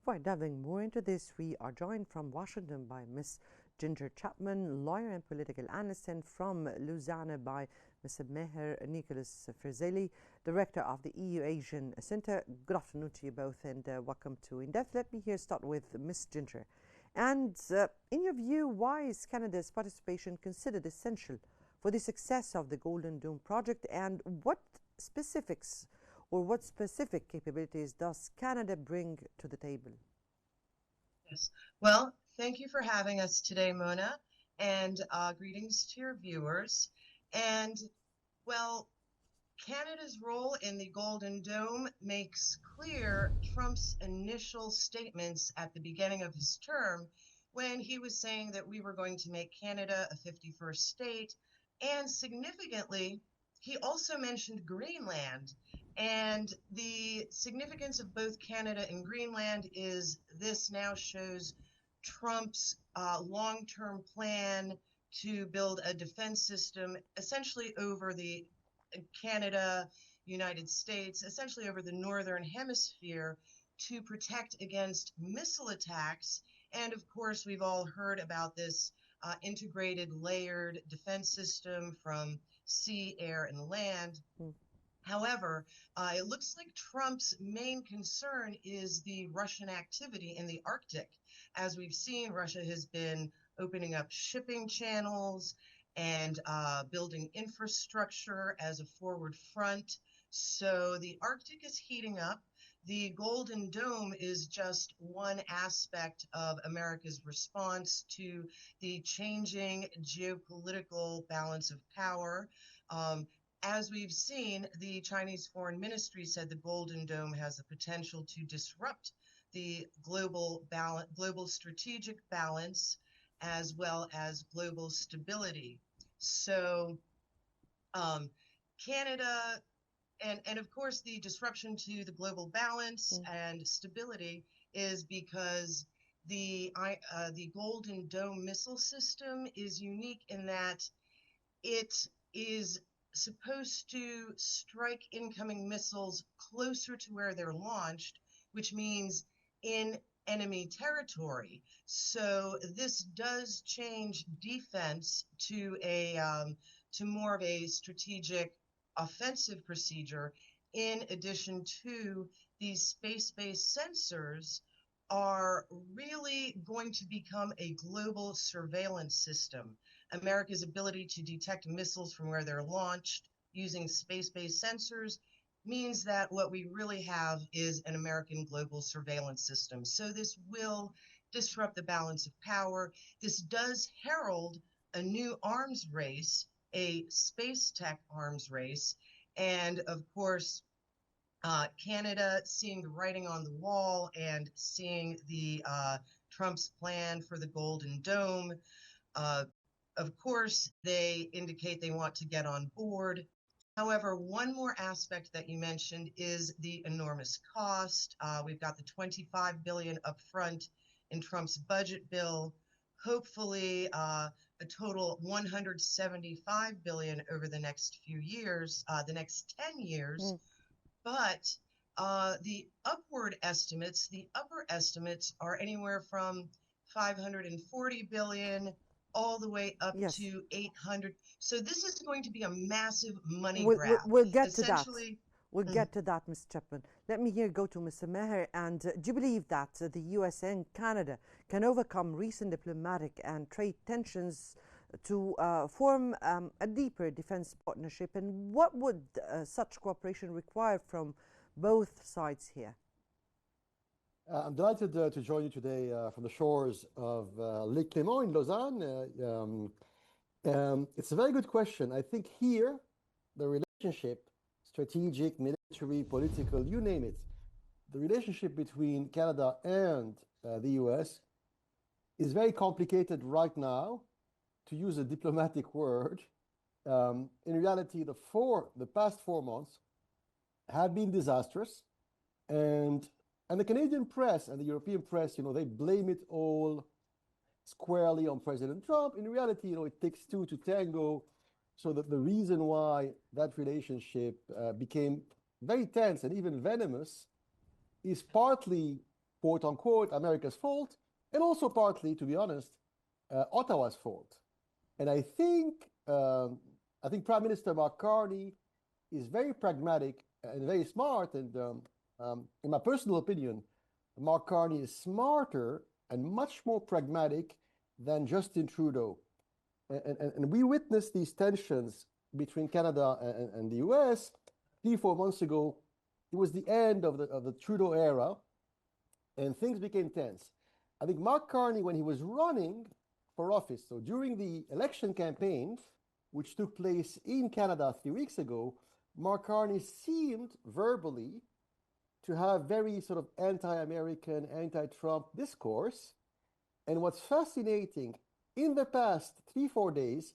Before delving more into this, we are joined from Washington by Ms. Ginger Chapman, lawyer and political analyst, and from Lausanne by Mr. Maher Nicolas Firzli, director of the EU Asian Centre. Good afternoon to you both, and welcome to In Depth. Let me here start with Ms. Ginger. And in your view, why is Canada's participation considered essential for the success of the Golden Dome project, and what specific capabilities does Canada bring to the table? Yes. Well, thank you for having us today, Mona, and greetings to your viewers. And, well, Canada's role in the Golden Dome makes clear Trump's initial statements at the beginning of his term when he was saying that we were going to make Canada a 51st state. And significantly, he also mentioned Greenland. And the significance of both Canada and Greenland is this now shows Trump's long-term plan to build a defense system essentially over the Canada, United States, essentially over the northern hemisphere to protect against missile attacks. And of course, we've all heard about this integrated layered defense system from sea, air, and land. However, it looks like Trump's main concern is the Russian activity in the Arctic. As we've seen, Russia has been opening up shipping channels and building infrastructure as a forward front. So the Arctic is heating up. The Golden Dome is just one aspect of America's response to the changing geopolitical balance of power. As we've seen, the Chinese Foreign Ministry said the Golden Dome has the potential to disrupt the global strategic balance as well as global stability. So Canada, and of course the disruption to the global balance and stability is because the Golden Dome missile system is unique in that it is supposed to strike incoming missiles closer to where they're launched, which means in enemy territory. So this does change defense to more of a strategic offensive procedure. In addition to these space-based sensors are really going to become a global surveillance system. America's ability to detect missiles from where they're launched using space-based sensors means that what we really have is an American global surveillance system. So this will disrupt the balance of power. This does herald a new arms race, a space tech arms race. And of course, Canada seeing the writing on the wall and seeing the Trump's plan for the Golden Dome. Of course, they indicate they want to get on board. However, one more aspect that you mentioned is the enormous cost. We've got the $25 billion upfront in Trump's budget bill. Hopefully, a total $175 billion over the next few years, the next 10 years. But the upper estimates are anywhere from 540 billion all the way up to 800. So this is going to be a massive money grab. We'll get to that. We'll get to that, Ms. Chapman. Let me here go to Mr. Maher. And do you believe that the US and Canada can overcome recent diplomatic and trade tensions to form a deeper defense partnership? And what would such cooperation require from both sides here? I'm delighted to join you today from the shores of Lake Clément in Lausanne. It's a very good question. I think here, the relationship, strategic, military, political, you name it, the relationship between Canada and the US is very complicated right now, to use a diplomatic word. In reality, the past 4 months have been disastrous, and the Canadian press and the European press, they blame it all squarely on President Trump. In reality, it takes two to tango, so that the reason why that relationship became very tense and even venomous is partly quote unquote, America's fault, and also partly, to be honest, Ottawa's fault. And I think Prime Minister Mark Carney is very pragmatic and very smart. And in my personal opinion, Mark Carney is smarter and much more pragmatic than Justin Trudeau. And we witnessed these tensions between Canada and the US 3-4 months ago. It was the end of the Trudeau era, and things became tense. I think Mark Carney, when he was running for office, so during the election campaign, which took place in Canada 3 weeks ago, Mark Carney seemed verbally to have very sort of anti-American, anti-Trump discourse. And what's fascinating, in the past 3-4 days,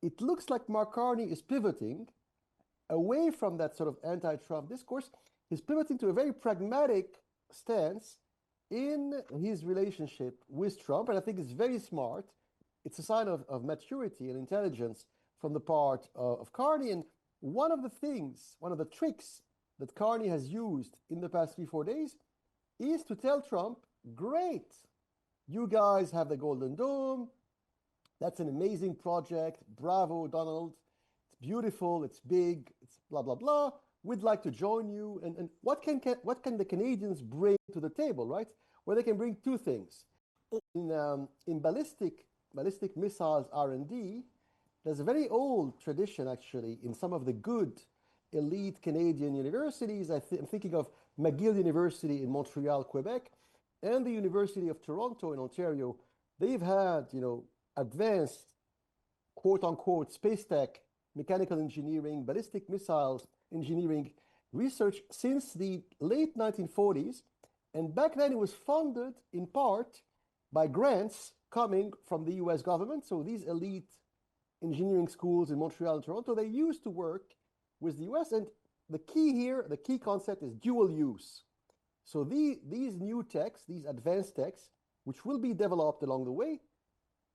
it looks like Mark Carney is pivoting away from that sort of anti-Trump discourse. He's pivoting to a very pragmatic stance in his relationship with Trump, and I think it's very smart. It's a sign of maturity and intelligence from the part of Carney. And one of the tricks that Carney has used in the past 3-4 days is to tell Trump, great, you guys have the Golden Dome. That's an amazing project. Bravo, Donald. It's beautiful. It's big. It's blah, blah, blah. We'd like to join you. And what can the Canadians bring to the table, right? Well, they can bring two things. In ballistic missiles R&D, there's a very old tradition, actually, in some of the good elite Canadian universities. I'm thinking of McGill University in Montreal, Quebec, and the University of Toronto in Ontario. They've had, advanced, quote-unquote, space tech, mechanical engineering, ballistic missiles engineering research since the late 1940s. And back then it was funded in part by grants coming from the US government. So these elite engineering schools in Montreal and Toronto, they used to work with the US. And the key here, the key concept is dual use. So these new techs, these advanced techs, which will be developed along the way,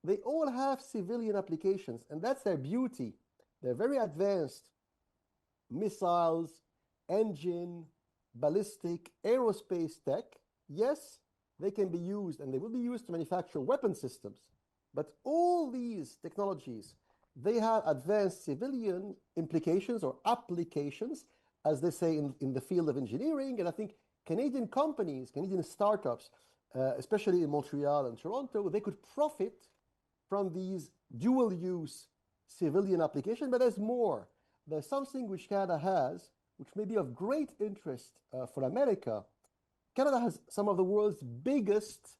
they all have civilian applications, and that's their beauty. They're very advanced missiles, engine, ballistic, aerospace tech. Yes, they can be used, and they will be used to manufacture weapon systems. But all these technologies, they have advanced civilian implications or applications, as they say in the field of engineering. And I think Canadian companies, Canadian startups, especially in Montreal and Toronto, they could profit from these dual-use civilian applications. But there's more. There's something which Canada has, which may be of great interest for America. Canada has some of the world's biggest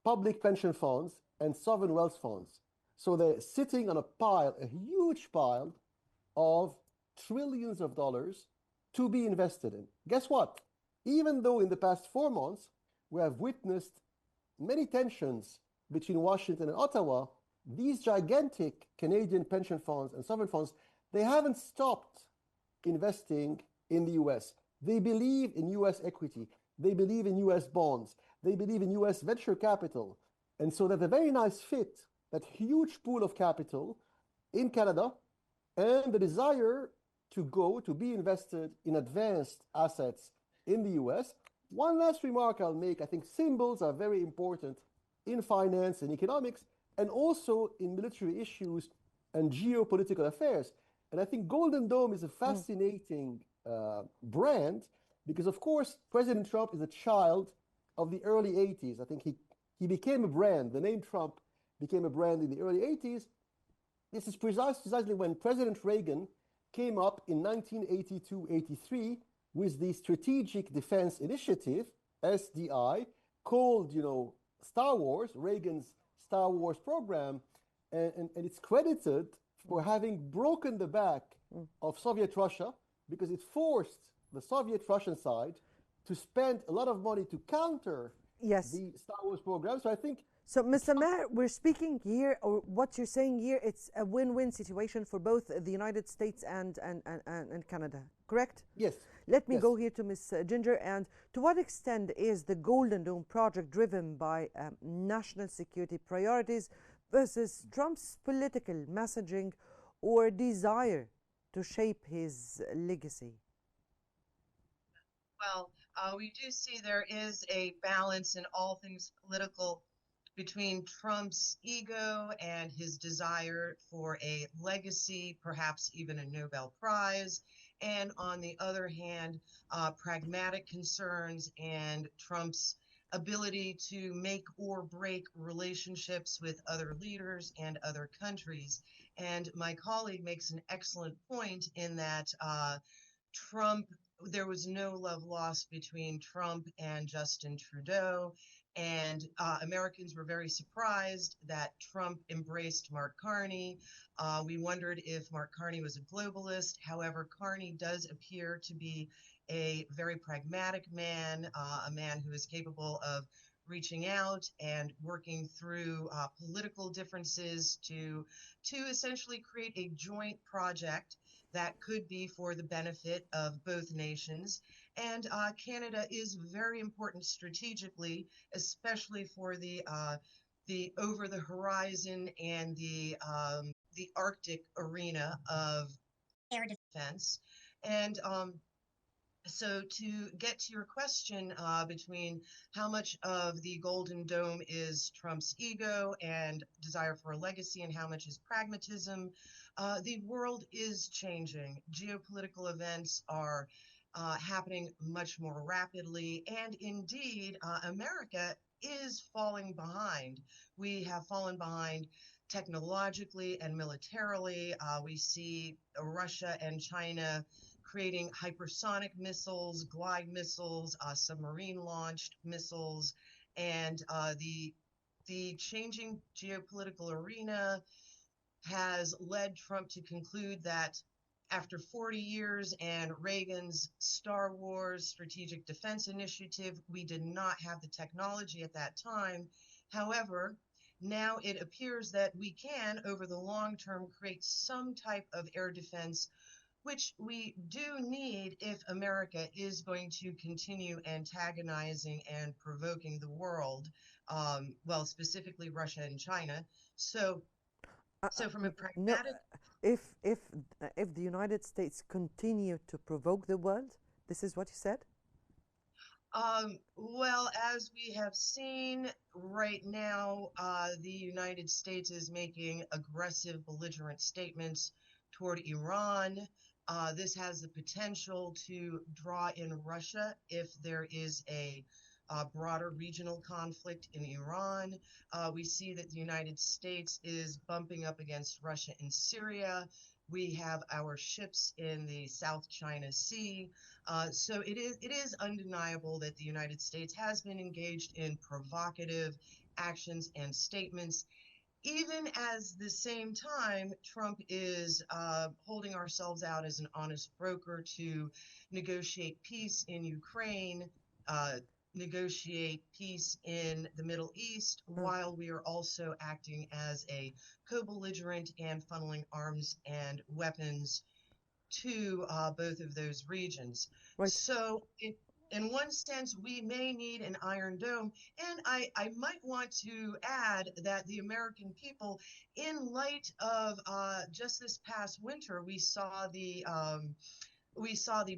public pension funds and sovereign wealth funds. So they're sitting on a huge pile of trillions of dollars to be invested in. Guess what? Even though in the past 4 months, we have witnessed many tensions between Washington and Ottawa, these gigantic Canadian pension funds and sovereign funds, they haven't stopped investing in the US. They believe in US equity. They believe in US bonds. They believe in US venture capital. And so that's a very nice fit, that huge pool of capital in Canada, and the desire to be invested in advanced assets in the US. One last remark I'll make, I think symbols are very important in finance and economics, and also in military issues and geopolitical affairs. And I think Golden Dome is a fascinating brand because, of course, President Trump is a child of the early 80s. I think he became a brand. The name Trump became a brand in the early 80s. This is precisely when President Reagan came up in 1982-83 with the Strategic Defense Initiative, SDI, called, Star Wars, Reagan's Star Wars program, and it's credited for having broken the back of Soviet Russia because it forced the Soviet-Russian side to spend a lot of money to counter the Star Wars program. So I think... So, Mr. Maher, we're speaking here, or what you're saying here, it's a win-win situation for both the United States and Canada, correct? Yes. Let me go here to Ms. Ginger. And to what extent is the Golden Dome project driven by national security priorities versus Trump's political messaging or desire to shape his legacy? Well, We do see there is a balance in all things political between Trump's ego and his desire for a legacy, perhaps even a Nobel Prize, and on the other hand, pragmatic concerns and Trump's ability to make or break relationships with other leaders and other countries. And my colleague makes an excellent point in that Trump, there was no love lost between Trump and Justin Trudeau. And Americans were very surprised that Trump embraced Mark Carney. We wondered if Mark Carney was a globalist. However, Carney does appear to be a very pragmatic man, a man who is capable of reaching out and working through political differences to essentially create a joint project that could be for the benefit of both nations. And Canada is very important strategically, especially for the over the horizon and the Arctic arena of air defense. And so to get to your question between how much of the Golden Dome is Trump's ego and desire for a legacy and how much is pragmatism, the world is changing. Geopolitical events are happening much more rapidly, and indeed, America is falling behind. We have fallen behind technologically and militarily. We see Russia and China creating hypersonic missiles, glide missiles, submarine-launched missiles, and the changing geopolitical arena has led Trump to conclude that after 40 years and Reagan's Star Wars Strategic Defense Initiative, we did not have the technology at that time. However, now it appears that we can, over the long term, create some type of air defense, which we do need if America is going to continue antagonizing and provoking the world, well, specifically Russia and China. So from a No, pragmatic, if the United States continue to provoke the world, this is what you said? well, as we have seen right now, the United States is making aggressive, belligerent statements toward Iran. This has the potential to draw in Russia if there is a broader regional conflict in Iran. We see that the United States is bumping up against Russia in Syria. We have our ships in the South China Sea. So it is undeniable that the United States has been engaged in provocative actions and statements, even as the same time Trump is holding ourselves out as an honest broker to negotiate peace in Ukraine, negotiate peace in the Middle East, while we are also acting as a co-belligerent and funneling arms and weapons to both of those regions. Right. So in one sense, we may need an Iron Dome. And I might want to add that the American people, in light of just this past winter, we saw the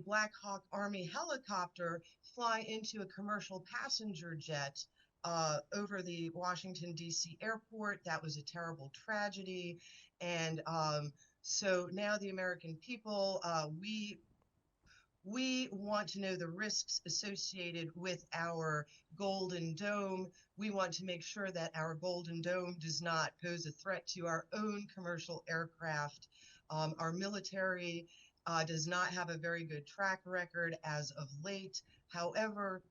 Black Hawk Army helicopter fly into a commercial passenger jet over the Washington, D.C. airport. That was a terrible tragedy. And so now the American people, we want to know the risks associated with our Golden Dome. We want to make sure that our Golden Dome does not pose a threat to our own commercial aircraft. Our military does not have a very good track record as of late. However,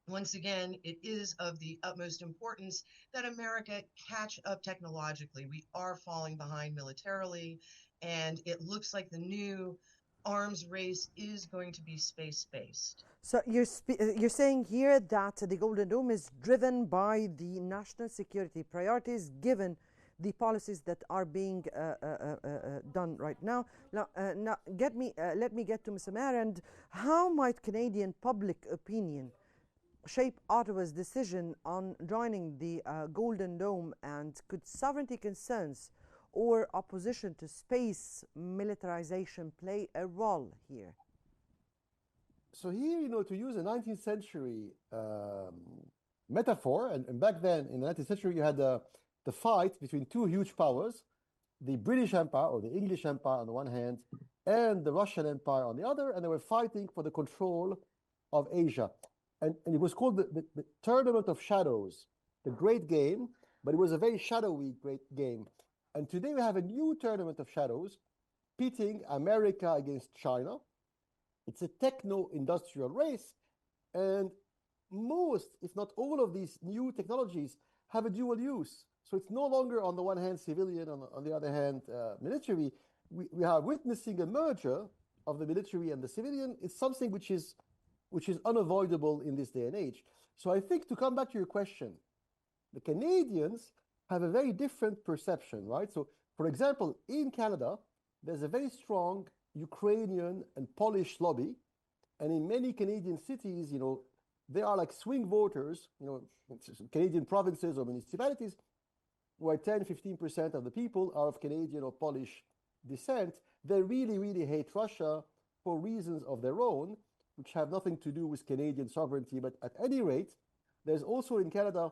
once again, it is of the utmost importance that America catch up technologically. We are falling behind militarily, and it looks like the new arms race is going to be space-based. So you're saying here that the Golden Dome is driven by the national security priorities, given the policies that are being done right now. Now let me get to Mr. Maher. And how might Canadian public opinion shape Ottawa's decision on joining the Golden Dome, and could sovereignty concerns or opposition to space militarization play a role here? So here, to use a 19th century metaphor, and back then in the 19th century, you had the fight between two huge powers, the British Empire or the English Empire on the one hand, and the Russian Empire on the other, and they were fighting for the control of Asia. And it was called the Tournament of Shadows, the Great Game, but it was a very shadowy great game. And today we have a new Tournament of Shadows pitting America against China. It's a techno-industrial race, and most, if not all, of these new technologies have a dual use. So it's no longer, on the one hand, civilian, on the other hand, military. We are witnessing a merger of the military and the civilian. It's something which is unavoidable in this day and age. So I think, to come back to your question, the Canadians have a very different perception, right? So, for example, in Canada, there's a very strong Ukrainian and Polish lobby, and in many Canadian cities, they are like swing voters, Canadian provinces or municipalities, where 10-15% of the people are of Canadian or Polish descent. They really, really hate Russia for reasons of their own, which have nothing to do with Canadian sovereignty. But at any rate, there's also in Canada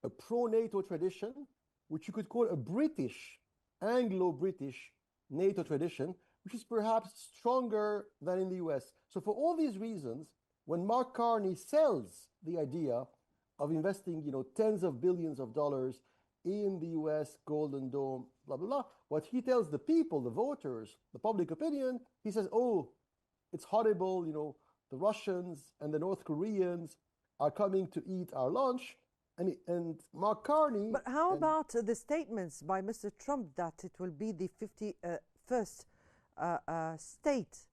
a pro-NATO tradition, which you could call a British, Anglo-British NATO tradition, which is perhaps stronger than in the US. So for all these reasons, when Mark Carney sells the idea of investing, tens of billions of dollars in the US Golden Dome, blah, blah, blah, what he tells the people, the voters, the public opinion, he says, oh, it's horrible, the Russians and the North Koreans are coming to eat our lunch. And Mark Carney... But how about the statements by Mr. Trump that it will be the 51st state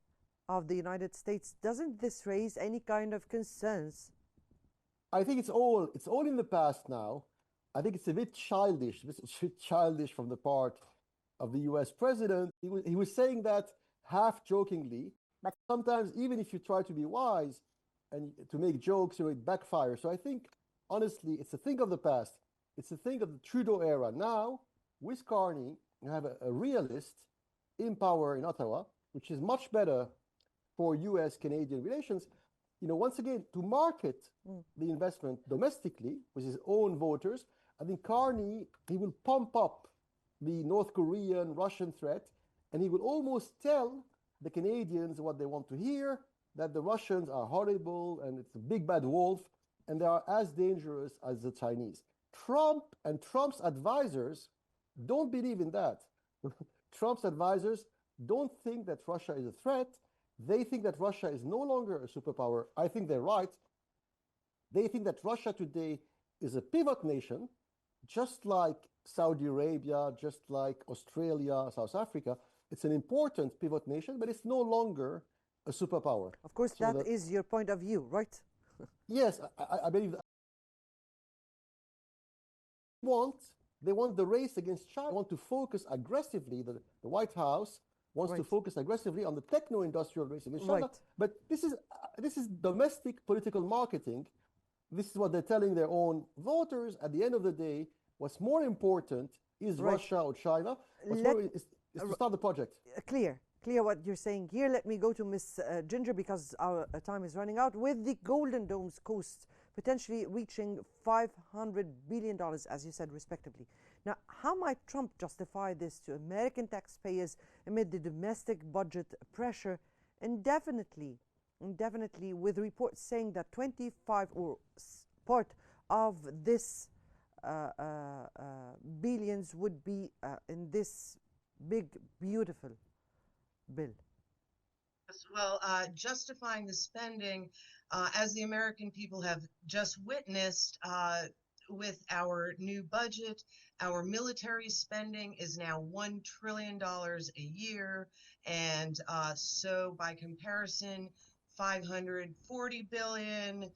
of the United States? Doesn't this raise any kind of concerns? I think it's all in the past now. I think it's a bit childish from the part of the US president. He was saying that half jokingly, but sometimes even if you try to be wise and to make jokes, it backfires. So I think, honestly, it's a thing of the past. It's a thing of the Trudeau era. Now, with Carney, you have a realist in power in Ottawa, which is much better for US-Canadian relations. Once again, to market the investment domestically with his own voters, I think Carney, he will pump up the North Korean, Russian threat, and he will almost tell the Canadians what they want to hear, that the Russians are horrible and it's a big bad wolf, and they are as dangerous as the Chinese. Trump and Trump's advisors don't believe in that. Trump's advisors don't think that Russia is a threat. They think that Russia is no longer a superpower. I think they're right. They think that Russia today is a pivot nation, just like Saudi Arabia, just like Australia, South Africa. It's an important pivot nation, but it's no longer a superpower. Of course, so that is your point of view, right? Yes, I believe that. They want the race against China. They want to focus aggressively, the White House wants to focus aggressively on the techno-industrial race against China. But this is domestic political marketing. This is what they're telling their own voters. At the end of the day, what's more important is Russia or China. What's more is to start the project. Clear what you're saying here. Let me go to Ms. Ginger, because our time is running out. With the Golden Dome's costs potentially reaching $500 billion, as you said, respectively. Now, how might Trump justify this to American taxpayers amid the domestic budget pressure indefinitely, with reports saying that 25 or part of this billions would be in this big, beautiful bill? Well, justifying the spending, as the American people have just witnessed with our new budget, our military spending is now $1 trillion a year. And so by comparison, $540 billion,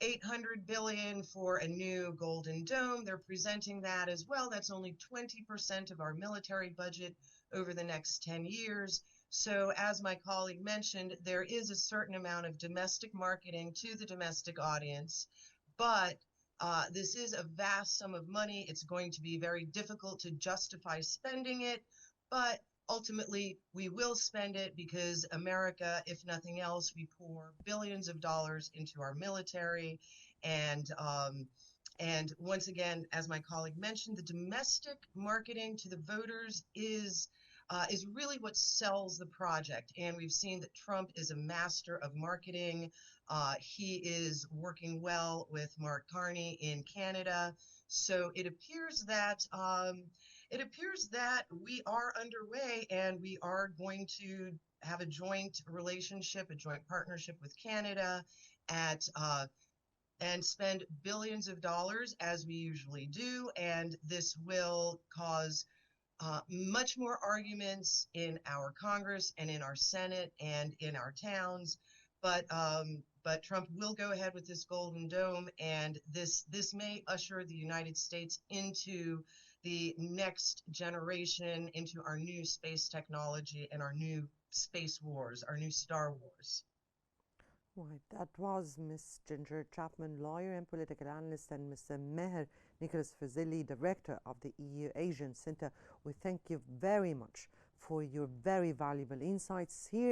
$800 billion for a new Golden Dome. They're presenting that as well. That's only 20% of our military budget over the next 10 years. So as my colleague mentioned, there is a certain amount of domestic marketing to the domestic audience, but this is a vast sum of money. It's going to be very difficult to justify spending it, but ultimately, we will spend it because America, if nothing else, we pour billions of dollars into our military. And once again, as my colleague mentioned, the domestic marketing to the voters is really what sells the project. And we've seen that Trump is a master of marketing. He is working well with Mark Carney in Canada. So it appears that we are underway, and we are going to have a joint relationship, a joint partnership with Canada at and spend billions of dollars as we usually do. And this will cause much more arguments in our Congress and in our Senate and in our towns. But Trump will go ahead with this Golden Dome, and this may usher the United States into the next generation, into our new space technology and our new space wars, our new Star Wars. Right, that was Ms. Ginger Chapman, lawyer and political analyst, and Mr. Maher Nicolas Firzli, director of the EU Asian Centre. We thank you very much for your very valuable insights here.